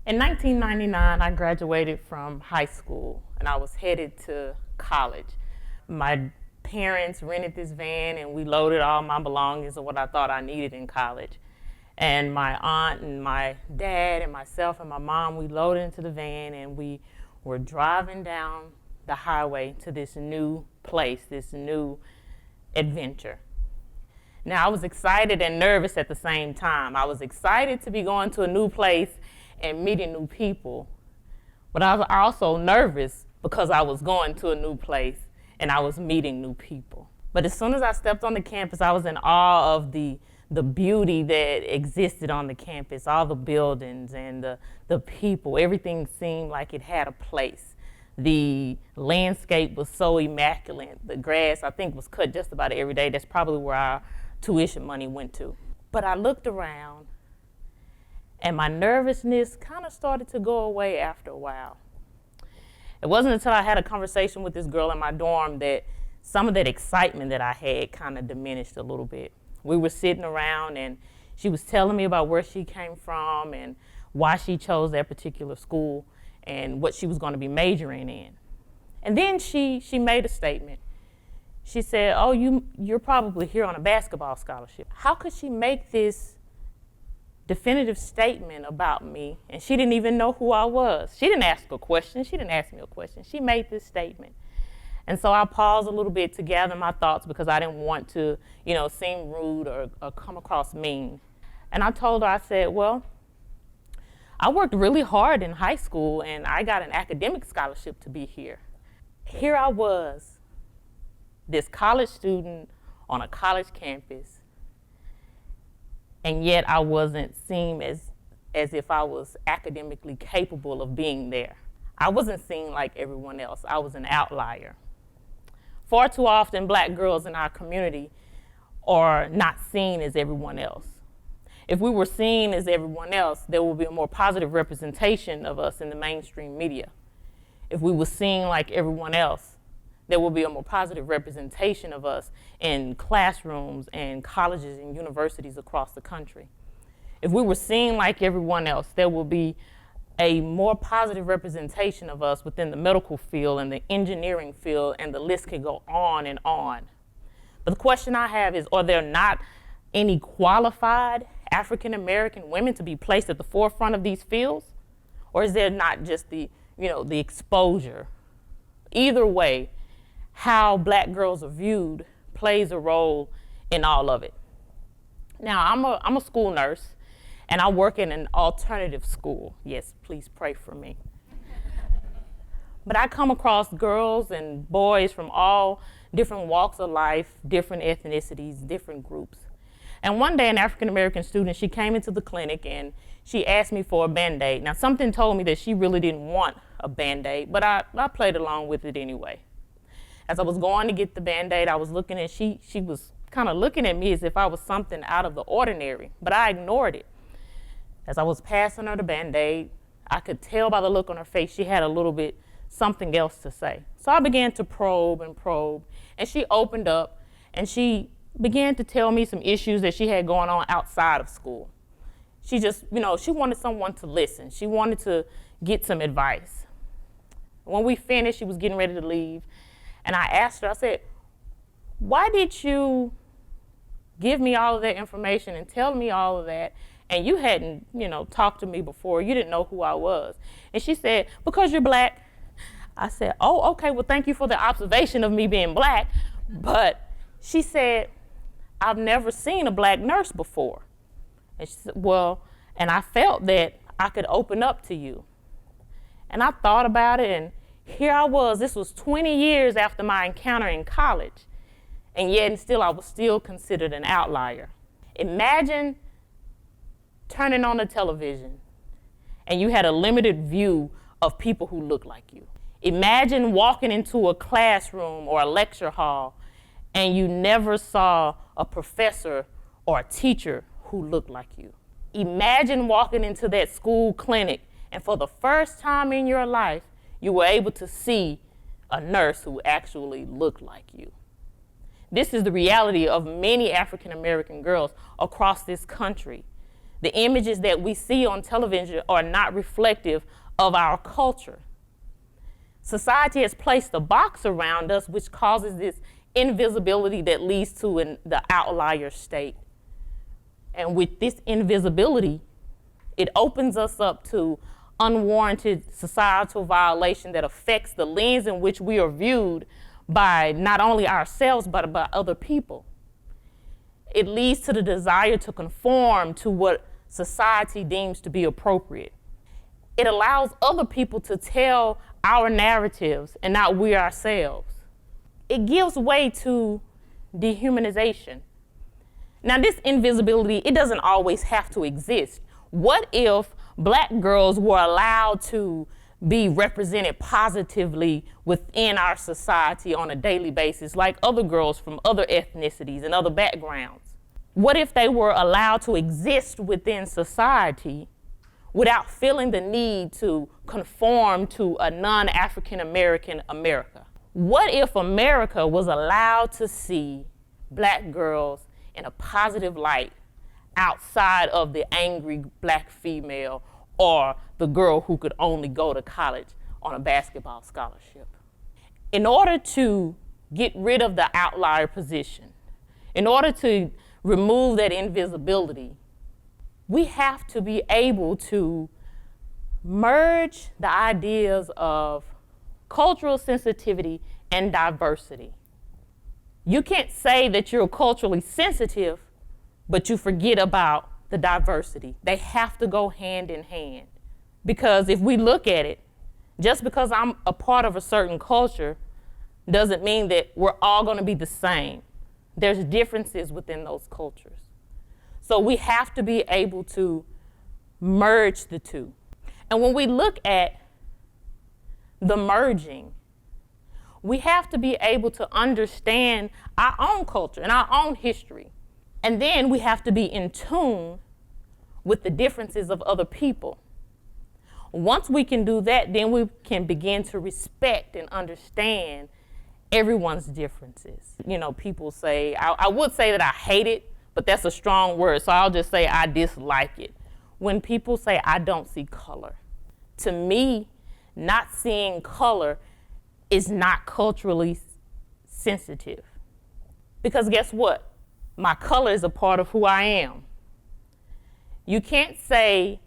In 1999, I graduated from high school and I was headed to college. My parents rented this van and we loaded all my belongings of what I thought I needed in college. And my aunt and my dad and myself and my mom, we loaded into the van and we were driving down the highway to this new place, this new adventure. Now, I was excited and nervous at the same time. I was excited to be going to a new place and meeting new people, but I was also nervous because I was going to a new place and I was meeting new people. But as soon as I stepped on the campus, I was in awe of the beauty that existed on the campus, all the buildings and the people. Everything seemed like it had a place. The landscape was so immaculate. The grass, I think, was cut just about every day. That's probably where our tuition money went to. But I looked around and my nervousness kind of started to go away after a while. It wasn't until I had a conversation with this girl in my dorm that some of that excitement that I had kind of diminished a little bit. We were sitting around and she was telling me about where she came from and why she chose that particular school and what she was going to be majoring in. And then she made a statement. She said, "Oh, you're probably here on a basketball scholarship." How could she make this definitive statement about me, and she didn't even know who I was? She didn't ask a question. She didn't ask me a question. She made this statement. And so I paused a little bit to gather my thoughts because I didn't want to, seem rude or come across mean. And I told her, I said, well, I worked really hard in high school and I got an academic scholarship to be here. Here I was, this college student on a college campus, and yet I wasn't seen as if I was academically capable of being there. I wasn't seen like everyone else. I was an outlier. Far too often, Black girls in our community are not seen as everyone else. If we were seen as everyone else, there would be a more positive representation of us in the mainstream media. If we were seen like everyone else, there will be a more positive representation of us in classrooms and colleges and universities across the country. If we were seen like everyone else, there will be a more positive representation of us within the medical field and the engineering field, and the list could go on and on. But the question I have is, are there not any qualified African American women to be placed at the forefront of these fields? Or is there not just the exposure? Either way, how Black girls are viewed plays a role in all of it. Now, I'm a school nurse, and I work in an alternative school. Yes, please pray for me. But I come across girls and boys from all different walks of life, different ethnicities, different groups. And one day, an African American student, she came into the clinic and she asked me for a Band-Aid. Now, something told me that she really didn't want a Band-Aid, but I played along with it anyway. As I was going to get the Band-Aid, I was looking and she was kind of looking at me as if I was something out of the ordinary, but I ignored it. As I was passing her the Band-Aid, I could tell by the look on her face she had a little bit something else to say. So I began to probe, and she opened up and she began to tell me some issues that she had going on outside of school. She just, she wanted someone to listen. She wanted to get some advice. When we finished, she was getting ready to leave. And I asked her, I said, why did you give me all of that information and tell me all of that, and you hadn't, talked to me before, you didn't know who I was? And she said, because you're Black. I said, oh, okay, well, thank you for the observation of me being Black. But she said, I've never seen a Black nurse before. And she said, well, and I felt that I could open up to you. And I thought about it, and here I was. This was 20 years after my encounter in college, and yet and still I was still considered an outlier. Imagine turning on the television and you had a limited view of people who look like you. Imagine walking into a classroom or a lecture hall and you never saw a professor or a teacher who looked like you. Imagine walking into that school clinic and for the first time in your life, you were able to see a nurse who actually looked like you. This is the reality of many African American girls across this country. The images that we see on television are not reflective of our culture. Society has placed a box around us which causes this invisibility that leads to the outlier state. And with this invisibility, it opens us up to unwarranted societal violation that affects the lens in which we are viewed by not only ourselves, but by other people. It leads to the desire to conform to what society deems to be appropriate. It allows other people to tell our narratives and not we ourselves. It gives way to dehumanization. Now, this invisibility, it doesn't always have to exist. What if Black girls were allowed to be represented positively within our society on a daily basis, like other girls from other ethnicities and other backgrounds? What if they were allowed to exist within society without feeling the need to conform to a non-African American America? What if America was allowed to see Black girls in a positive light outside of the angry Black female or the girl who could only go to college on a basketball scholarship? In order to get rid of the outlier position, in order to remove that invisibility, we have to be able to merge the ideas of cultural sensitivity and diversity. You can't say that you're culturally sensitive, but you forget about the diversity. They have to go hand in hand. Because if we look at it, just because I'm a part of a certain culture doesn't mean that we're all going to be the same. There's differences within those cultures. So we have to be able to merge the two. And when we look at the merging, we have to be able to understand our own culture and our own history. And then we have to be in tune with the differences of other people. Once we can do that, then we can begin to respect and understand everyone's differences. You know, people say, I would say that I hate it, but that's a strong word, so I'll just say I dislike it. When people say I don't see color, to me, not seeing color is not culturally sensitive. Because guess what? My color is a part of who I am. You can't say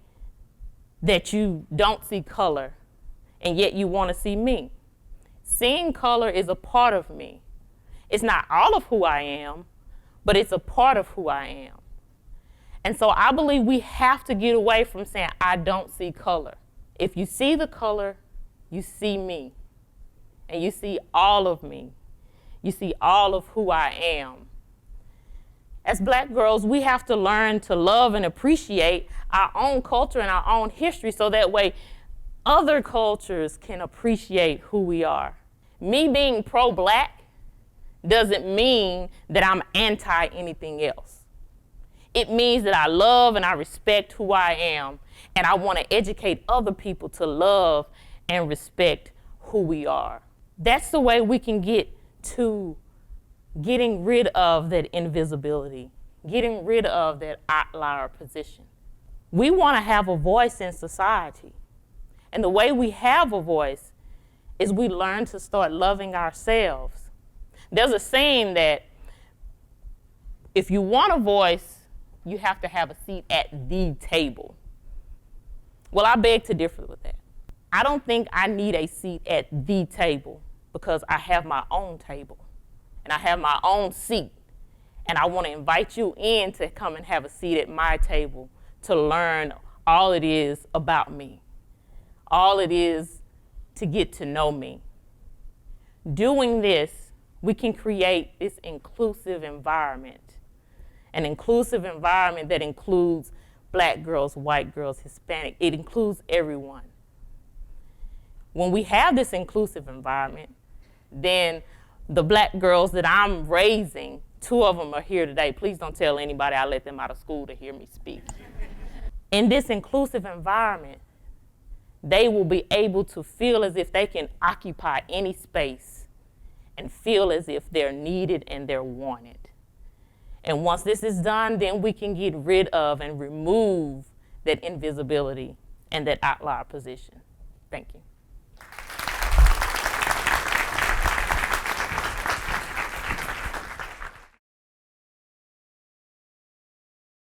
that you don't see color and yet you want to see me. Seeing color is a part of me. It's not all of who I am, but it's a part of who I am. And so I believe we have to get away from saying, I don't see color. If you see the color, you see me. And you see all of me. You see all of who I am. As Black girls, we have to learn to love and appreciate our own culture and our own history so that way other cultures can appreciate who we are. Me being pro-Black doesn't mean that I'm anti anything else. It means that I love and I respect who I am, and I want to educate other people to love and respect who we are. That's the way we can get to getting rid of that invisibility, getting rid of that outlier position. We want to have a voice in society. And the way we have a voice is we learn to start loving ourselves. There's a saying that if you want a voice, you have to have a seat at the table. Well, I beg to differ with that. I don't think I need a seat at the table because I have my own table and I have my own seat. And I want to invite you in to come and have a seat at my table to learn all it is about me, all it is to get to know me. Doing this, we can create this inclusive environment, an inclusive environment that includes Black girls, white girls, Hispanic. It includes everyone. When we have this inclusive environment, then the Black girls that I'm raising, 2 of them are here today. Please don't tell anybody I let them out of school to hear me speak. In this inclusive environment, they will be able to feel as if they can occupy any space and feel as if they're needed and they're wanted. And once this is done, then we can get rid of and remove that invisibility and that outlier position. Thank you.